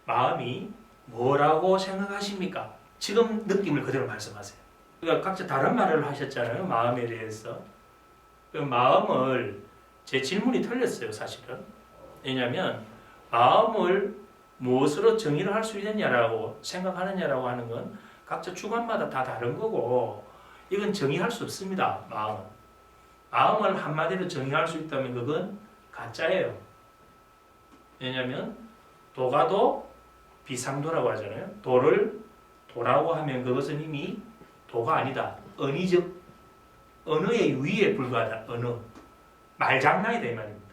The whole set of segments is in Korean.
마음이 뭐라고 생각하십니까? 지금 느낌을 그대로 말씀하세요. 그러니까 각자 다른 말을 하셨잖아요. 마음에 대해서. 그 마음을 제 질문이 틀렸어요. 사실은. 왜냐하면 마음을 무엇으로 정의를 할 수 있느냐라고 생각하느냐라고 하는 건 각자 주관마다 다 다른 거고 이건 정의할 수 없습니다. 마음을 한마디로 정의할 수 있다면 그건 가짜예요. 왜냐하면 도가도 비상도라고 하잖아요. 도를 도라고 하면 그것은 이미 도가 아니다. 언의적 언어의 유의에 불과하다. 언어. 말장난이다 이 말입니다.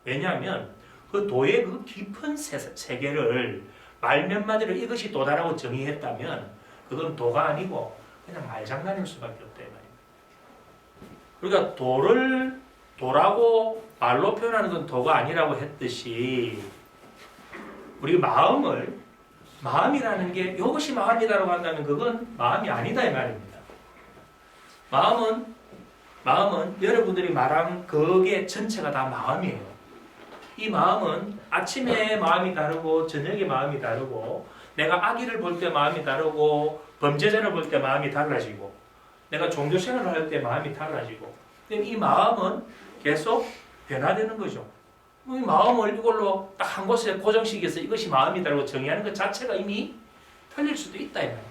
왜냐하면 그 도의 그 깊은 세계를 말 몇 마디로 이것이 도다라고 정의했다면 그건 도가 아니고 그냥 말장난일 수밖에 없다 이 말입니다. 그러니까 도를 도라고 말로 표현하는 건 도가 아니라고 했듯이 우리 마음이라는 게 이것이 마음이다라고 한다면 그건 마음이 아니다 이 말입니다. 마음은 여러분들이 말한 그게 전체가 다 마음이에요. 이 마음은 아침에 마음이 다르고 저녁에 마음이 다르고 내가 아기를 볼 때 마음이 다르고 범죄자를 볼 때 마음이 달라지고 내가 종교생활을 할 때 마음이 달라지고 이 마음은 계속 변화되는 거죠. 이 마음을 이걸로 딱 한 곳에 고정시켜서 이것이 마음이다라고 정의하는 것 자체가 이미 틀릴 수도 있다 이 말입니다.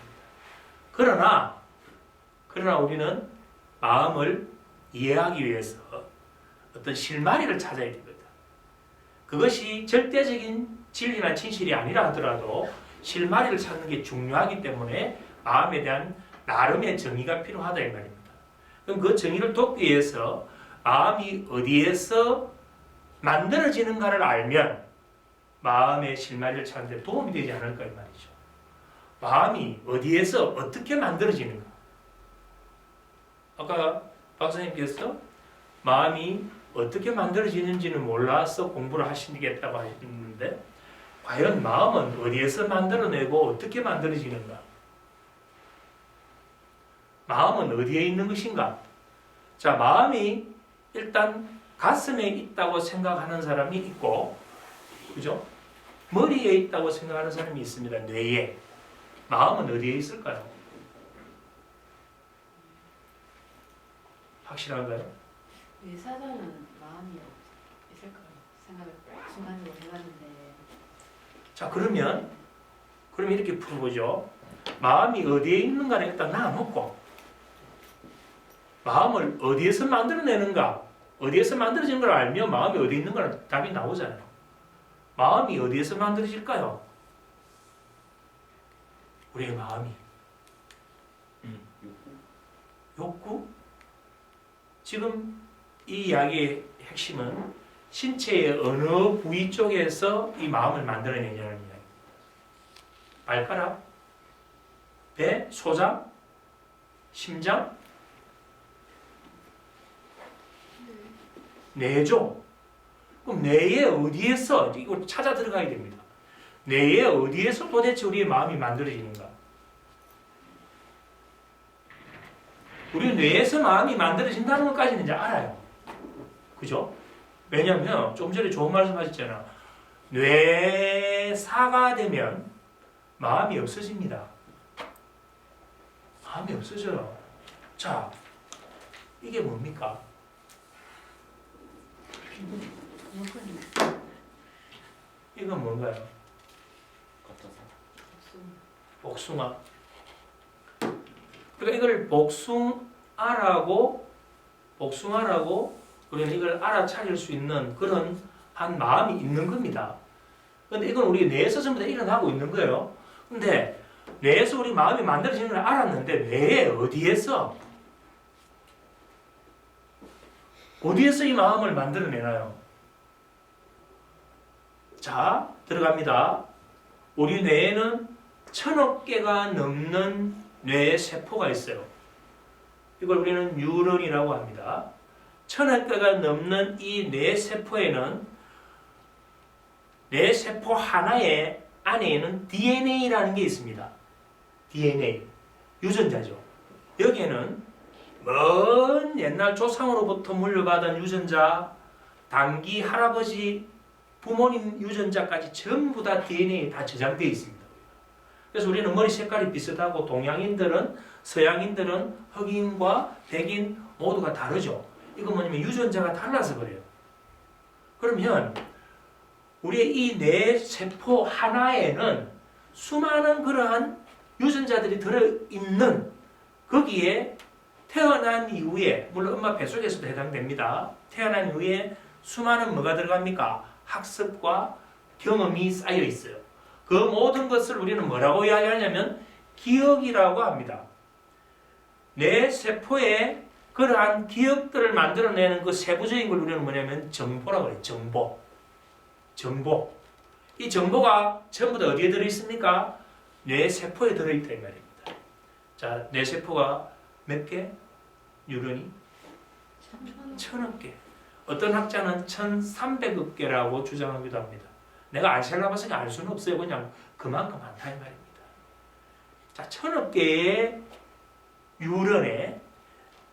그러나 우리는 마음을 이해하기 위해서 어떤 실마리를 찾아야 됩니다. 그것이 절대적인 진리나 진실이 아니라 하더라도 실마리를 찾는 게 중요하기 때문에 마음에 대한 나름의 정의가 필요하다 이 말입니다. 그럼 그 정의를 돕기 위해서 마음이 어디에서 만들어지는가를 알면 마음의 실마리를 찾는 데 도움이 되지 않을까 이 말이죠. 마음이 어디에서 어떻게 만들어지는가. 아까 박사님께서 마음이 어떻게 만들어지는지는 몰라서 공부를 하시겠다고 하셨는데 과연 마음은 어디에서 만들어내고 어떻게 만들어지는가? 마음은 어디에 있는 것인가? 자, 마음이 일단 가슴에 있다고 생각하는 사람이 있고, 그죠? 머리에 있다고 생각하는 사람이 있습니다. 뇌에. 마음은 어디에 있을까요? 확실한가요? 의사자는 마음이 있을 거라고 생각을 순간적으로 해봤는데. 자, 그러면 이렇게 풀어보죠. 마음이 어디에 있는가를 일단 놔놓고 마음을 어디에서 만들어내는가, 어디에서 만들어지는 걸 알면 마음이 어디에 있는가는 답이 나오잖아요. 마음이 어디에서 만들어질까요? 우리의 마음이. 욕구? 지금 이 이야기의 핵심은 신체의 어느 부위 쪽에서 이 마음을 만들어내냐는 이야기. 발가락? 배? 소장? 심장? 뇌죠. 그럼 뇌에 어디에서 이거 찾아 들어가야 됩니다. 뇌에 어디에서 도대체 우리의 마음이 만들어지는가? 우리 뇌에서 마음이 만들어진다는 것까지는 이제 알아요. 그죠? 왜냐하면 좀 전에 좋은 말씀 하셨잖아. 뇌사가 되면 마음이 없어집니다. 마음이 없어져요. 자, 이게 뭡니까? 이건 뭔가요? 복숭아. 그러니까 이걸 복숭아라고 우리는 이걸 알아차릴 수 있는 그런 한 마음이 있는 겁니다. 근데 이건 우리 뇌에서 전부 다 일어나고 있는 거예요. 근데 뇌에서 우리 마음이 만들어지는 걸 알았는데 뇌에 어디에서 이 마음을 만들어내나요? 자, 들어갑니다. 우리 뇌에는 1000억 개가 넘는 뇌의 세포가 있어요. 이걸 우리는 뉴런이라고 합니다. 1000억 개가 넘는 이 뇌세포에는 뇌세포 하나의 안에는 DNA라는 게 있습니다. DNA, 유전자죠. 여기에는 먼 옛날 조상으로부터 물려받은 유전자, 당기 할아버지 부모님 유전자까지 전부 다 DNA에 다 저장되어 있습니다. 그래서 우리는 머리 색깔이 비슷하고 동양인들은 서양인들은 흑인과 백인 모두가 다르죠. 이건 뭐냐면 유전자가 달라서 그래요. 그러면 우리의 이 뇌 세포 하나에는 수많은 그러한 유전자들이 들어있는 거기에 태어난 이후에 물론 엄마 뱃속에서도 해당됩니다. 태어난 이후에 수많은 뭐가 들어갑니까? 학습과 경험이 쌓여 있어요. 그 모든 것을 우리는 뭐라고 이야기하냐면 기억이라고 합니다. 뇌 세포에 그러한 기억들을 만들어내는 그 세부적인 걸 우리는 뭐냐면 정보라고 해요. 정보. 이 정보가 전부 다 어디에 들어있습니까? 뇌 세포에 들어있다 이 말입니다. 자, 뇌 세포가 몇 개? 뉴런이? 1000억 개. 어떤 학자는 1300억 개라고 주장하기도 합니다. 내가 안 살아봐서 알 수는 없어요. 그냥 그만큼 많다 이 말입니다. 자, 1000억 개의 뉴런에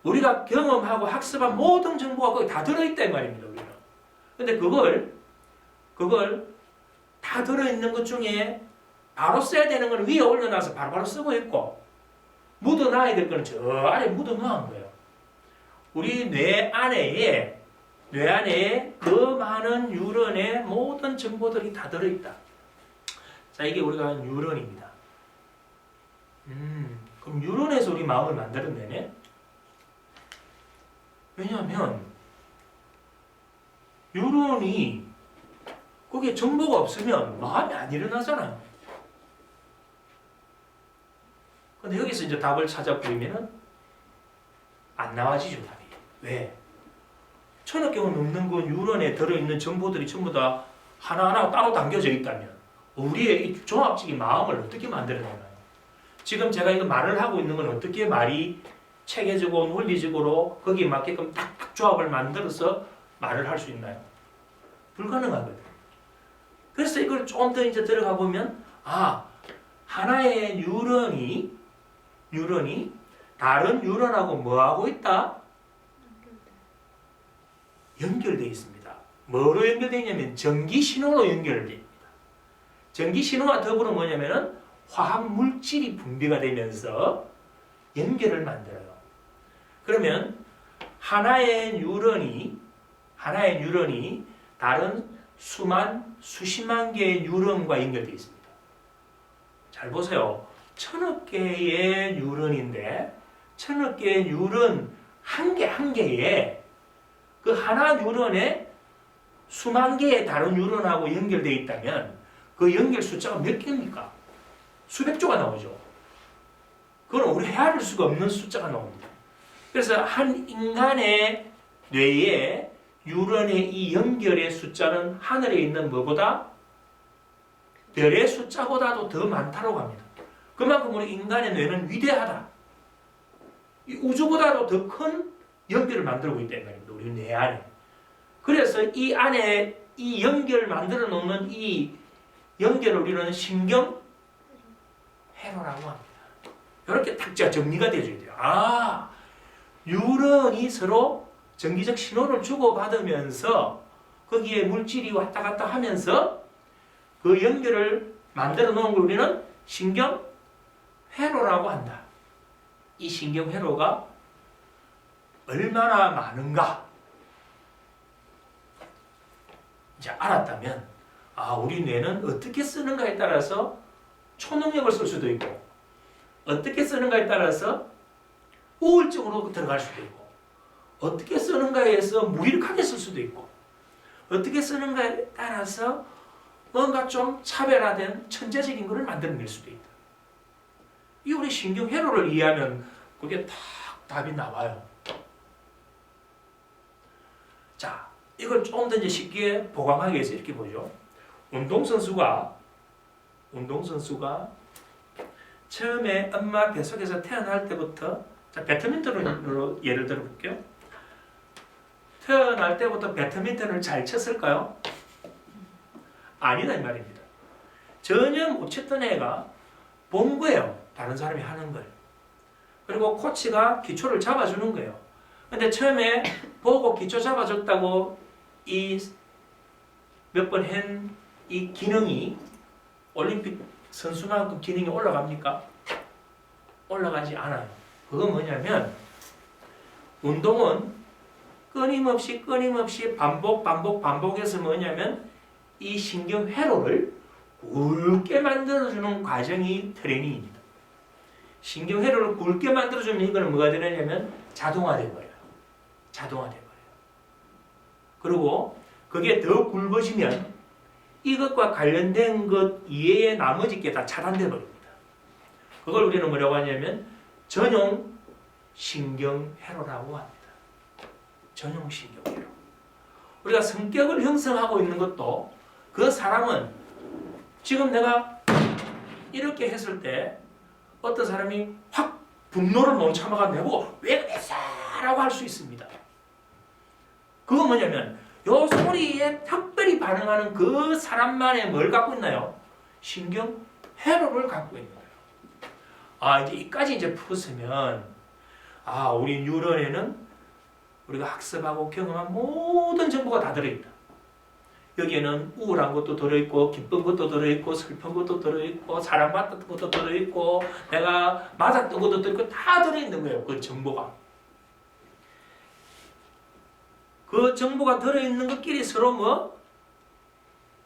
우리가 경험하고 학습한 모든 정보가 거기 다 들어있다 이 말입니다. 우리는. 근데 그걸 다 들어있는 것 중에 바로 써야 되는 건 위에 올려놔서 바로바로 쓰고 있고 묻어놔야 될 거는 저 아래 묻어놓은 거예요. 우리 뇌 안에 그 많은 뉴런의 모든 정보들이 다 들어있다. 자, 이게 우리가 뉴런입니다. 그럼 뉴런에서 우리 마음을 만들어내네? 왜냐하면 뉴런이 거기에 정보가 없으면 마음이 안 일어나잖아요. 근데 여기서 이제 답을 찾아보면은 안 나와지죠, 답이. 왜? 1000억 개가 넘는 그 뉴런에 들어있는 정보들이 전부 다 하나하나 따로 담겨져 있다면 우리의 이 종합적인 마음을 어떻게 만들어내나요? 지금 제가 이거 말을 하고 있는 건 어떻게 말이 체계적으로 논리적으로 거기에 맞게끔 딱 조합을 만들어서 말을 할 수 있나요? 불가능하거든요. 그래서 이걸 좀 더 이제 들어가 보면 하나의 뉴런이 다른 뉴런하고 뭐하고 있다? 연결되어 있습니다. 뭐로 연결되어 있냐면 전기신호로 연결됩니다. 전기신호와 더불어 뭐냐면은 화학물질이 분비가 되면서 연결을 만들어요. 그러면 하나의 뉴런이 다른 수십만 개의 뉴런과 연결되어 있습니다. 잘 보세요. 1000억 개의 뉴런인데 1000억 개의 뉴런 한 개에 그 하나 뉴런에 수만 개의 다른 뉴런하고 연결되어 있다면 그 연결 숫자가 몇 개입니까? 수백 조가 나오죠. 그건 우리 헤아릴 수가 없는 숫자가 나옵니다. 그래서 한 인간의 뇌에 뉴런의 이 연결의 숫자는 하늘에 있는 뭐보다? 별의 숫자보다도 더 많다고 합니다. 그만큼 우리 인간의 뇌는 위대하다. 이 우주보다도 더 큰 연결을 만들고 있다는 말입니다. 우리 뇌 안에. 그래서 이 안에 이 연결을 만들어 놓는 이 연결을 우리는 신경회로라고 합니다. 이렇게 딱 정리가 되어줘야 돼요. 뉴런이 서로 전기적 신호를 주고받으면서 거기에 물질이 왔다 갔다 하면서 그 연결을 만들어 놓은 걸 우리는 신경회로라고 한다. 이 신경회로가 얼마나 많은가 이제 알았다면 우리 뇌는 어떻게 쓰는가에 따라서 초능력을 쓸 수도 있고 어떻게 쓰는가에 따라서 우울증으로 들어갈 수도 있고 어떻게 쓰는가에 해서 무기력하게 쓸 수도 있고 어떻게 쓰는가에 따라서 뭔가 좀 차별화된 천재적인 것을 만들어낼 수도 있다. 이 우리 신경회로를 이해하면 그게 딱 답이 나와요. 자, 이걸 좀 더 이제 쉽게 보강하기 위해서 이렇게 보죠. 운동선수가 처음에 엄마 뱃속에서 태어날 때부터 배드민턴으로 예를 들어볼게요. 태어날 때부터 배드민턴을 잘 쳤을까요? 아니다 이 말입니다. 전혀 못 쳤던 애가 본 거예요. 다른 사람이 하는 걸. 그리고 코치가 기초를 잡아주는 거예요. 근데 처음에 보고 기초 잡아줬다고 이 몇 번 한 이 기능이 올림픽 선수만큼 기능이 올라갑니까? 올라가지 않아요. 그건 뭐냐면 운동은 끊임없이 반복해서 뭐냐면 이 신경 회로를 굵게 만들어주는 과정이 트레이닝입니다. 신경 회로를 굵게 만들어주면 이거는 뭐가 되느냐면 자동화돼 버려요. 자동화돼 버려요. 그리고 그게 더 굵어지면 이것과 관련된 것 이외의 나머지 게 다 차단돼 버립니다. 그걸 우리는 뭐라고 하냐면 전용 신경 회로라고 합니다. 전용 신경 회로. 우리가 성격을 형성하고 있는 것도 그 사람은 지금 내가 이렇게 했을 때 어떤 사람이 확 분노를 못 참아가 내고 왜 그랬어? 라고 할 수 있습니다. 그건 뭐냐면 요 소리에 특별히 반응하는 그 사람만의 뭘 갖고 있나요? 신경 회로를 갖고 있는 거예요. 아, 이제 이까지 이제 풀었으면 우리 뉴런에는 우리가 학습하고 경험한 모든 정보가 다 들어있다. 여기에는 우울한 것도 들어있고 기쁜 것도 들어있고 슬픈 것도 들어있고 사랑받았던 것도 들어있고 내가 맞았던 것도 들어있고 다 들어있는 거예요. 그 정보가. 그 정보가 들어있는 것끼리 서로 뭐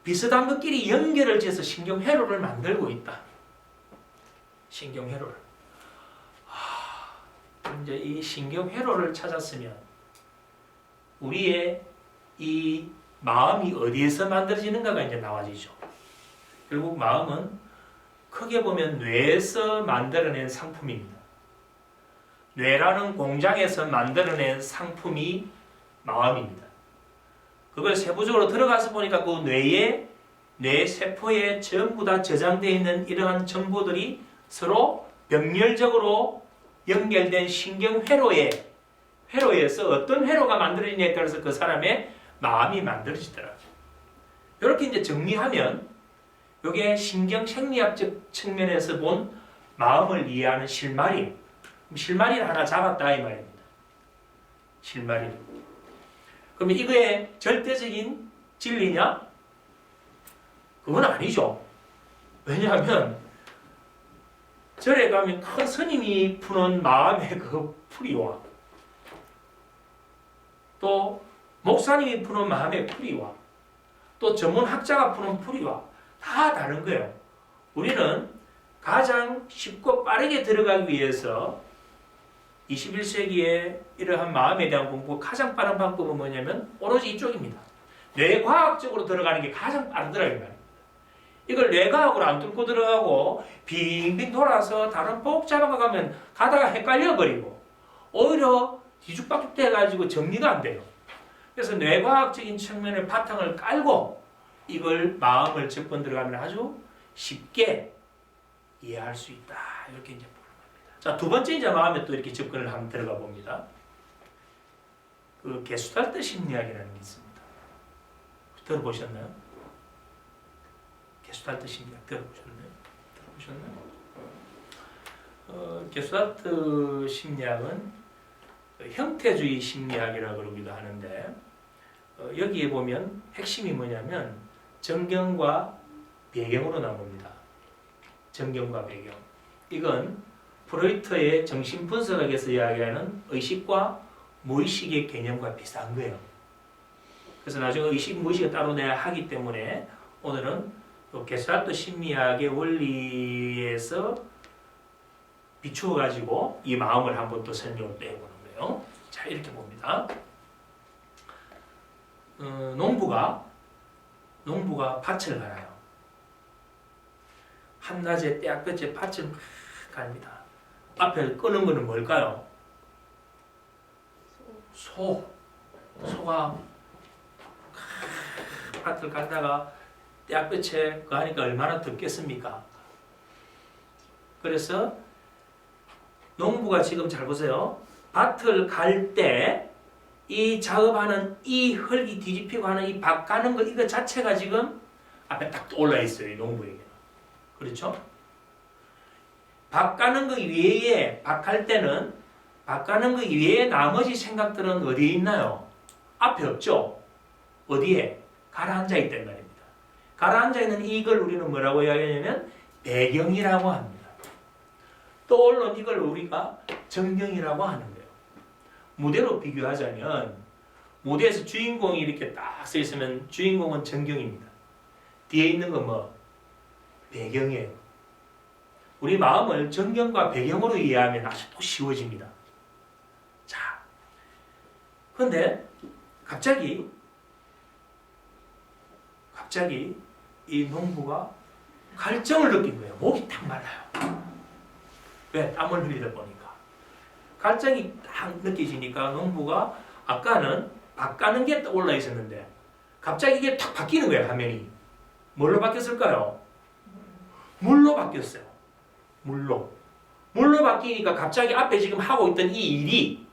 비슷한 것끼리 연결을 지어서 신경회로를 만들고 있다. 신경회로를. 이제 이 신경회로를 찾았으면 우리의 이 마음이 어디에서 만들어지는가가 이제 나와지죠. 결국 마음은 크게 보면 뇌에서 만들어낸 상품입니다. 뇌라는 공장에서 만들어낸 상품이 마음입니다. 그걸 세부적으로 들어가서 보니까 그 뇌 세포에 전부 다 저장되어 있는 이러한 정보들이 서로 병렬적으로 연결된 회로에서 어떤 회로가 만들어지냐에 따라서 그 사람의 마음이 만들어지더라고요. 이렇게 이제 정리하면 이게 신경 생리학적 측면에서 본 마음을 이해하는 실마리. 실마리를 하나 잡았다 이 말입니다. 실마리. 그러면 이거의 절대적인 진리냐? 그건 아니죠. 왜냐하면 절에 가면 큰 스님이 푸는 마음의 그 풀이와 또 목사님이 푸는 마음의 풀이와 또 전문학자가 푸는 풀이와 다 다른 거예요. 우리는 가장 쉽고 빠르게 들어가기 위해서 21세기에 이러한 마음에 대한 공부 가장 빠른 방법은 뭐냐면 오로지 이쪽입니다. 뇌과학적으로 들어가는 게 가장 빠르더라고요. 말입니다. 이걸 뇌과학으로 안 뚫고 들어가고 빙빙 돌아서 다른 복잡한 거 가면 가다가 헷갈려버리고 오히려 뒤죽박죽 돼가지고 정리가 안 돼요. 그래서 뇌과학적인 측면의 바탕을 깔고 이걸 마음을 접근 들어가면 아주 쉽게 이해할 수 있다. 이렇게 이제 보는 겁니다. 자, 두 번째 이제 마음에 또 이렇게 접근을 한번 들어가 봅니다. 그 게슈탈트 심리학이라는 게 있습니다. 들어보셨나요? 게슈탈트 심리학 들어보셨나요? 게슈탈트 심리학은 형태주의 심리학이라고 그러기도 하는데 여기에 보면 핵심이 뭐냐면 정경과 배경으로 나옵니다. 정경과 배경. 이건 프로이트의 정신분석학에서 이야기하는 의식과 무의식의 개념과 비슷한 거예요. 그래서 나중에 의식, 무의식을 따로 내야 하기 때문에 오늘은 게슈탈트 심리학의 원리에서 비추어 가지고 이 마음을 한번 또 설명을 해보는 거예요. 자, 이렇게 봅니다. 농부가 밭을 갈아요. 한낮에 떼약볕에 밭을 막 갑니다. 앞에 끄는 거는 뭘까요? 소가 밭을 갈다가 떼약볕에 가니까 얼마나 덥겠습니까? 그래서 농부가 지금 잘 보세요. 밭을 갈 때 이 작업하는 이 흙이 뒤집히고 하는 이 밭 가는 거 이거 자체가 지금 앞에 딱 올라 있어요. 이 농부에게는. 그렇죠? 밭 가는 거 이외에 밭 갈 때는 밭 가는 거 이외에 나머지 생각들은 어디에 있나요? 앞에 없죠? 어디에? 가라앉아 있단 말이에요. 가라앉아 있는 이걸 우리는 뭐라고 이야기하냐면 배경이라고 합니다. 떠오른 이걸 우리가 전경이라고 하는 거예요. 무대로 비교하자면 무대에서 주인공이 이렇게 딱 서 있으면 주인공은 전경입니다. 뒤에 있는 건 뭐? 배경이에요. 우리 마음을 전경과 배경으로 이해하면 아주 또 쉬워집니다. 자, 근데 갑자기 이 농부가 갈증을 느낀 거예요. 목이 딱 말라요. 왜? 땀을 흘리다 보니까. 갈증이 딱 느껴지니까 농부가 아까는 밥 까는 게 올라 있었는데 갑자기 이게 탁 바뀌는 거예요. 화면이. 뭘로 바뀌었을까요? 물로 바뀌었어요. 물로 바뀌니까 갑자기 앞에 지금 하고 있던 이 일이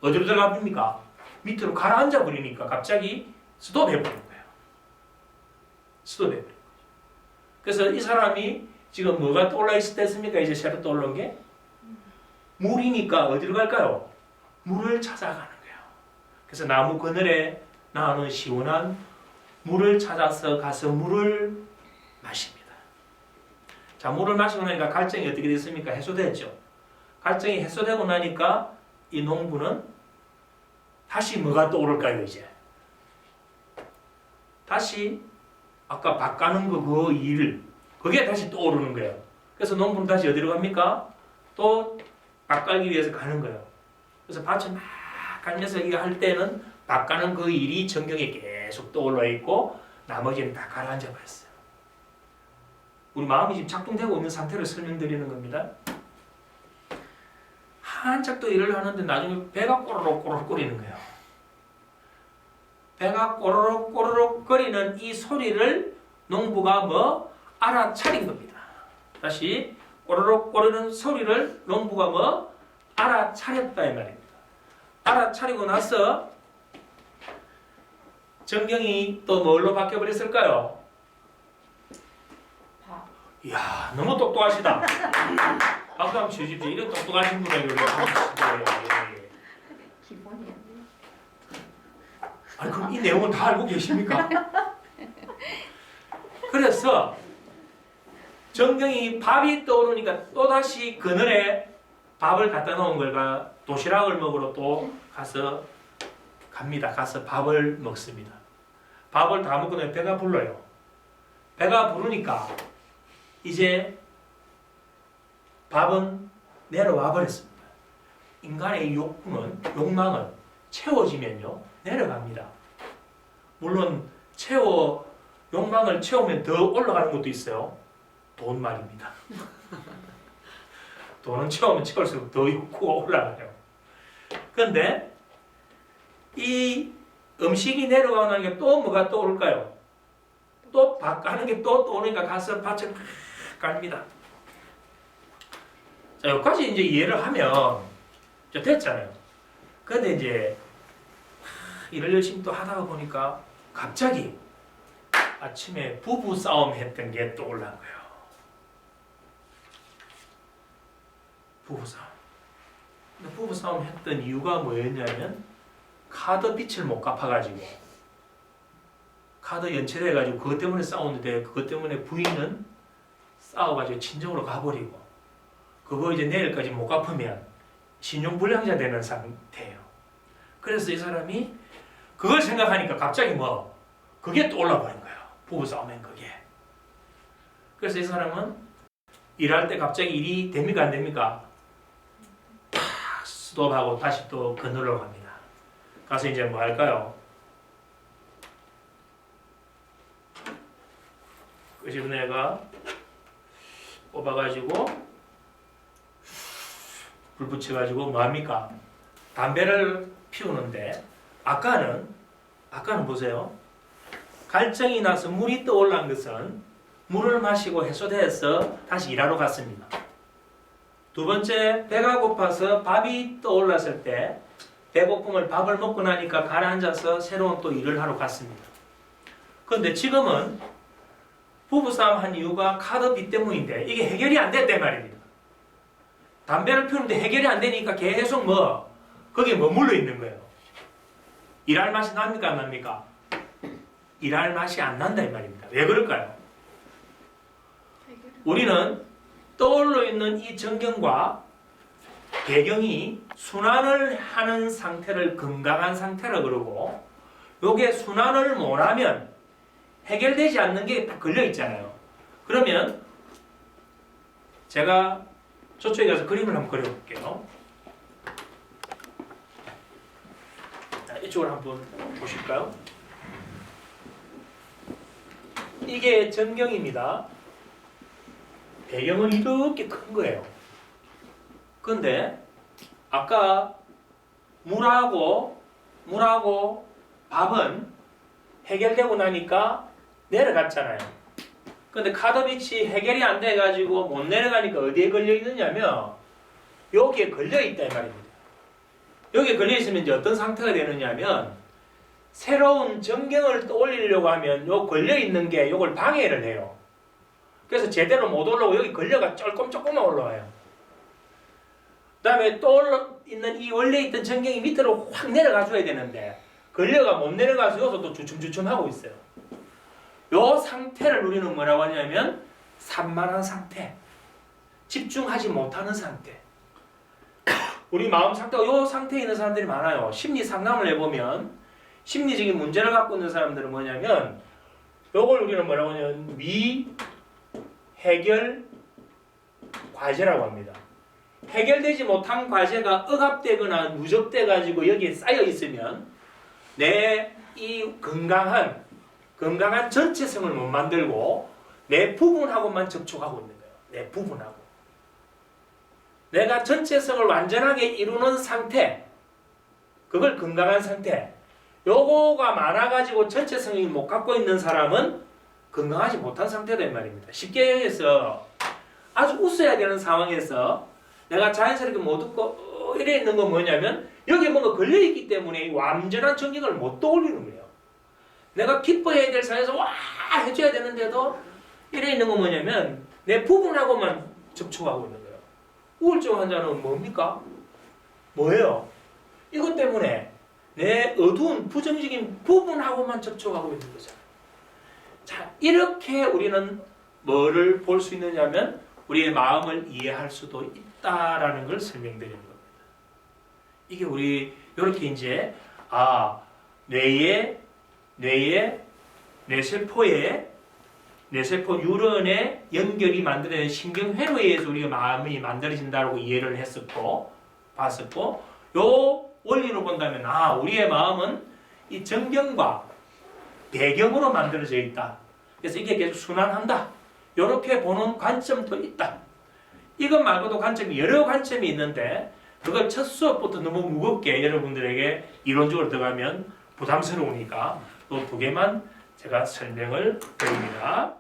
어디로 들어가 버립니까? 밑으로 가라앉아 버리니까 갑자기 스톱해 버린 거예요. 스톱해 버린 거예요. 그래서 이 사람이 지금 뭐가 떠올라 있을 때 했습니까? 이제 새로 떠올른 게 물이니까 어디로 갈까요? 물을 찾아가는 거예요. 그래서 나무 그늘에 나오는 시원한 물을 찾아서 가서 물을 마십니다. 자, 물을 마시고 나니까 갈증이 어떻게 됐습니까? 해소됐죠. 갈증이 해소되고 나니까 이 농부는 다시 뭐가 떠오를까요, 이제? 다시 아까 밥 까는 거 그 일, 그게 다시 떠오르는 거예요. 그래서 농부는 다시 어디로 갑니까? 또 밥 깔기 위해서 가는 거예요. 그래서 밭을 막 깔면서 이거 할 때는 밥 까는 그 일이 전경에 계속 떠올라 있고 나머지는 다 가라앉아 버렸어요. 우리 마음이 지금 작동되고 있는 상태를 설명드리는 겁니다. 한참 또 일을 하는데 나중에 배가 꼬르륵 거리는 거예요. 배가 꼬르륵 거리는 이 소리를 농부가 뭐 알아차린 겁니다. 다시 꼬르륵 거리는 소리를 농부가 뭐 알아차렸다 이 말입니다. 알아차리고 나서 전경이 또 뭘로 바뀌어버렸을까요? 이야, 너무 똑똑하시다. 박수 한번 주십시오. 이런 똑똑하신 분에게 우리 기본이야. 아니 그럼 이 내용을 다 알고 계십니까? 그래서 전경이 밥이 떠오르니까 또다시 그늘에 밥을 갖다 놓은 걸가 도시락을 먹으러 또 가서 갑니다. 가서 밥을 먹습니다. 밥을 다 먹고 나면 배가 불러요. 배가 부르니까 이제 밥은 내려와 버렸습니다. 인간의 욕망은 채워지면요 내려갑니다. 물론 욕망을 채우면 더 올라가는 것도 있어요. 돈 말입니다. 돈은 채우면 채울수록 더 욕구가 올라가요. 그런데 이 음식이 내려가고 나니까 또 뭐가 떠오를까요? 또 밥 까는 게 또 떠오르니까 가서 밭을 막 깔입니다. 자, 여기까지 이제 이해를 하면 이제 됐잖아요. 근데 이제 일을 열심히 또 하다가 보니까 갑자기 아침에 부부 싸움 했던 게 떠올란 거예요. 부부 싸움. 근데 부부 싸움 했던 이유가 뭐였냐면 카드 빚을 못 갚아가지고 카드 연체돼가지고 그것 때문에 싸우는데 그것 때문에 부인은 싸워가지고 친정으로 가버리고 그거 이제 내일까지 못 갚으면 신용불량자 되는 상태예요. 그래서 이 사람이 그걸 생각하니까 갑자기 그게 떠올라버린 거예요. 부부싸움엔 그게. 그래서 이 사람은 일할 때 갑자기 일이 됩니까 안 됩니까? 탁 스톱하고 다시 또 그늘로 갑니다. 가서 이제 뭐 할까요? 끄집어내가 뽑아가지고 불 붙여가지고 뭐 합니까? 담배를 피우는데 아까는 보세요. 갈증이 나서 물이 떠올란 것은 물을 마시고 해소돼서 다시 일하러 갔습니다. 두 번째, 배가 고파서 밥이 떠올랐을 때 배고픔을 밥을 먹고 나니까 가라앉아서 새로운 또 일을 하러 갔습니다. 그런데 지금은 부부싸움 한 이유가 카드빚 때문인데 이게 해결이 안 됐단 말입니다. 담배를 피우는데 해결이 안 되니까 계속 거기에 머물러 있는 거예요. 일할 맛이 납니까 안 납니까? 일할 맛이 안 난다 이 말입니다. 왜 그럴까요? 우리는 떠올려 있는 이 전경과 배경이 순환을 하는 상태를 건강한 상태라 그러고, 요게 순환을 못하면 해결되지 않는 게 딱 걸려 있잖아요. 그러면 제가 저쪽에 가서 그림을 한번 그려볼게요. 자, 이쪽으로 한번 보실까요? 이게 전경입니다. 배경은 이렇게 큰 거예요. 근데 아까 물하고 밥은 해결되고 나니까 내려갔잖아요. 근데 카드빛이 해결이 안 돼가지고 못 내려가니까 어디에 걸려 있느냐면 여기에 걸려 있다 이 말입니다. 여기에 걸려 있으면 이제 어떤 상태가 되느냐면 새로운 전경을 떠올리려고 하면 요 걸려 있는 게 요걸 방해를 해요. 그래서 제대로 못 올라오고 여기 걸려가 조금만 올라와요. 그 다음에 떠올려 있는 이 원래 있던 전경이 밑으로 확 내려가 줘야 되는데 걸려가 못 내려가서 여기서 또 주춤주춤 하고 있어요. 요 상태를 우리는 뭐라고 하냐면 산만한 상태, 집중하지 못하는 상태. 우리 마음 상태가 요 상태에 있는 사람들이 많아요. 심리 상담을 해보면 심리적인 문제를 갖고 있는 사람들은 뭐냐면 요걸 우리는 뭐라고 하냐면 미해결 과제라고 합니다. 해결되지 못한 과제가 억압되거나 누적돼 가지고 여기에 쌓여 있으면 내 이 건강한 전체성을 못 만들고 내 부분하고만 접촉하고 있는 거예요. 내 부분하고. 내가 전체성을 완전하게 이루는 상태, 그걸 건강한 상태. 요거가 많아가지고 전체성이 못 갖고 있는 사람은 건강하지 못한 상태다 이 말입니다. 쉽게 얘기해서 아주 웃어야 되는 상황에서 내가 자연스럽게 못 웃고 이래 있는 건 뭐냐면 여기에 뭔가 걸려있기 때문에 이 완전한 전경을 못 떠올리는 거예요. 내가 기뻐해야 될 상황에서 와 해줘야 되는데도 이래 있는 건 뭐냐면 내 부분하고만 접촉하고 있는 거예요. 우울증 환자는 뭡니까? 뭐예요? 이것 때문에 내 어두운 부정적인 부분하고만 접촉하고 있는 거잖아요. 자, 이렇게 우리는 뭐를 볼 수 있느냐면 우리의 마음을 이해할 수도 있다라는 걸 설명드리는 겁니다. 이게 우리 이렇게 이제 뇌세포 뉴런의 연결이 만들어낸 신경회로에 의해서 우리가 마음이 만들어진다고 이해를 봤었고 요 원리로 본다면 우리의 마음은 이 전경과 배경으로 만들어져 있다. 그래서 이게 계속 순환한다. 이렇게 보는 관점도 있다. 이것 말고도 여러 관점이 있는데 그걸 첫 수업부터 너무 무겁게 여러분들에게 이론적으로 들어가면 부담스러우니까 이 두 개만 제가 설명을 드립니다.